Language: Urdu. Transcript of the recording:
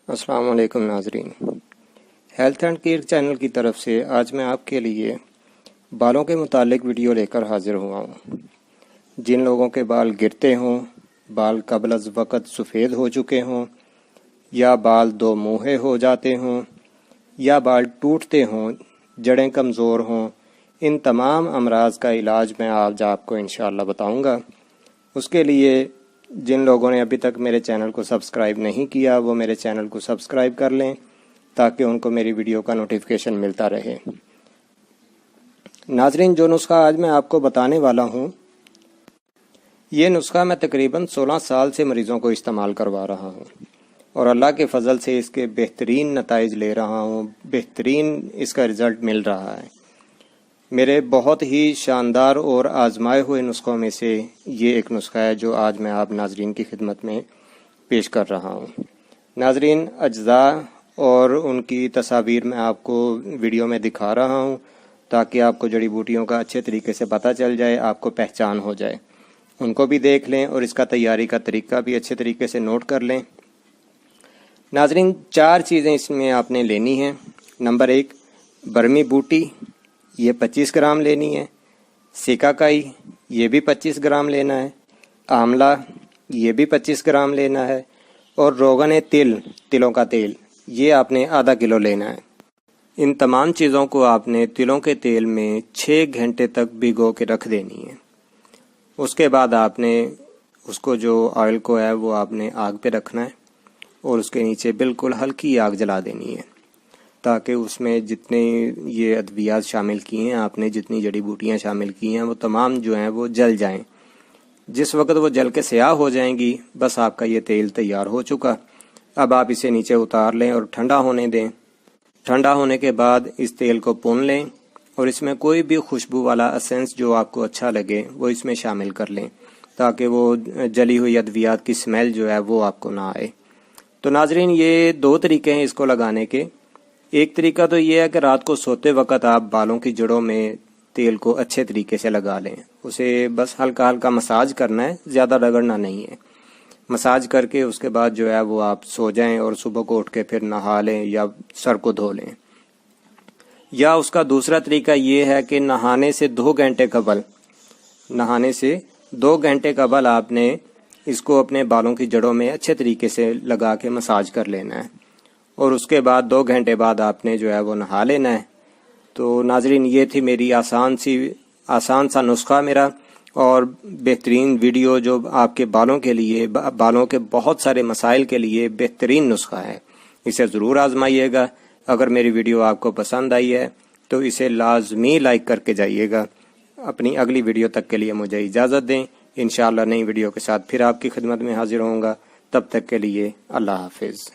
السلام علیکم ناظرین، ہیلتھ اینڈ کیئر چینل کی طرف سے آج میں آپ کے لیے بالوں کے متعلق ویڈیو لے کر حاضر ہوا ہوں۔ جن لوگوں کے بال گرتے ہوں، بال قبل از وقت سفید ہو چکے ہوں، یا بال دو منہے ہو جاتے ہوں، یا بال ٹوٹتے ہوں، جڑیں کمزور ہوں، ان تمام امراض کا علاج میں آج آپ کو انشاءاللہ بتاؤں گا۔ اس کے لیے جن لوگوں نے ابھی تک میرے چینل کو سبسکرائب نہیں کیا وہ میرے چینل کو سبسکرائب کر لیں تاکہ ان کو میری ویڈیو کا نوٹیفیکیشن ملتا رہے۔ ناظرین، جو نسخہ آج میں آپ کو بتانے والا ہوں، یہ نسخہ میں تقریباً 16 سال سے مریضوں کو استعمال کروا رہا ہوں اور اللہ کے فضل سے اس کے بہترین نتائج لے رہا ہوں، بہترین اس کا رزلٹ مل رہا ہے۔ میرے بہت ہی شاندار اور آزمائے ہوئے نسخوں میں سے یہ ایک نسخہ ہے جو آج میں آپ ناظرین کی خدمت میں پیش کر رہا ہوں۔ ناظرین، اجزاء اور ان کی تصاویر میں آپ کو ویڈیو میں دکھا رہا ہوں تاکہ آپ کو جڑی بوٹیوں کا اچھے طریقے سے پتہ چل جائے، آپ کو پہچان ہو جائے۔ ان کو بھی دیکھ لیں اور اس کا تیاری کا طریقہ بھی اچھے طریقے سے نوٹ کر لیں۔ ناظرین، 4 چیزیں اس میں آپ نے لینی ہیں۔ نمبر 1، برمی بوٹی، یہ 25 گرام لینی ہے۔ سیکاکائی، یہ بھی 25 گرام لینا ہے۔ آملہ، یہ بھی 25 گرام لینا ہے۔ اور روغن تلوں کا تیل، یہ آپ نے ½ کلو لینا ہے۔ ان تمام چیزوں کو آپ نے تلوں کے تیل میں 6 گھنٹے تک بھگو کے رکھ دینی ہے۔ اس کے بعد آپ نے اس کو جو آئل کو ہے وہ آپ نے آگ پہ رکھنا ہے اور اس کے نیچے بالکل ہلکی آگ جلا دینی ہے تاکہ اس میں جتنے یہ ادویات شامل کی ہیں، آپ نے جتنی جڑی بوٹیاں شامل کی ہیں، وہ تمام جو ہیں وہ جل جائیں۔ جس وقت وہ جل کے سیاہ ہو جائیں گی، بس آپ کا یہ تیل تیار ہو چکا۔ اب آپ اسے نیچے اتار لیں اور ٹھنڈا ہونے دیں۔ ٹھنڈا ہونے کے بعد اس تیل کو پون لیں اور اس میں کوئی بھی خوشبو والا اسینس جو آپ کو اچھا لگے وہ اس میں شامل کر لیں تاکہ وہ جلی ہوئی ادویات کی سمیل جو ہے وہ آپ کو نہ آئے۔ تو ناظرین، یہ 2 طریقے ہیں اس کو لگانے کے۔ ایک طریقہ تو یہ ہے کہ رات کو سوتے وقت آپ بالوں کی جڑوں میں تیل کو اچھے طریقے سے لگا لیں۔ اسے بس ہلکا ہلکا مساج کرنا ہے، زیادہ رگڑنا نہیں ہے۔ مساج کر کے اس کے بعد جو ہے وہ آپ سو جائیں اور صبح کو اٹھ کے پھر نہا لیں یا سر کو دھو لیں۔ یا اس کا دوسرا طریقہ یہ ہے کہ نہانے سے 2 گھنٹے قبل آپ نے اس کو اپنے بالوں کی جڑوں میں اچھے طریقے سے لگا کے مساج کر لینا ہے اور اس کے بعد 2 گھنٹے بعد آپ نے جو ہے وہ نہا لینا ہے۔ تو ناظرین، یہ تھی میری آسان سا نسخہ میرا اور بہترین ویڈیو جو آپ کے بالوں کے لیے، بالوں کے بہت سارے مسائل کے لیے بہترین نسخہ ہے۔ اسے ضرور آزمائیے گا۔ اگر میری ویڈیو آپ کو پسند آئی ہے تو اسے لازمی لائک کر کے جائیے گا۔ اپنی اگلی ویڈیو تک کے لیے مجھے اجازت دیں۔ انشاءاللہ نئی ویڈیو کے ساتھ پھر آپ کی خدمت میں حاضر ہوں گا۔ تب تک کے لیے اللہ حافظ۔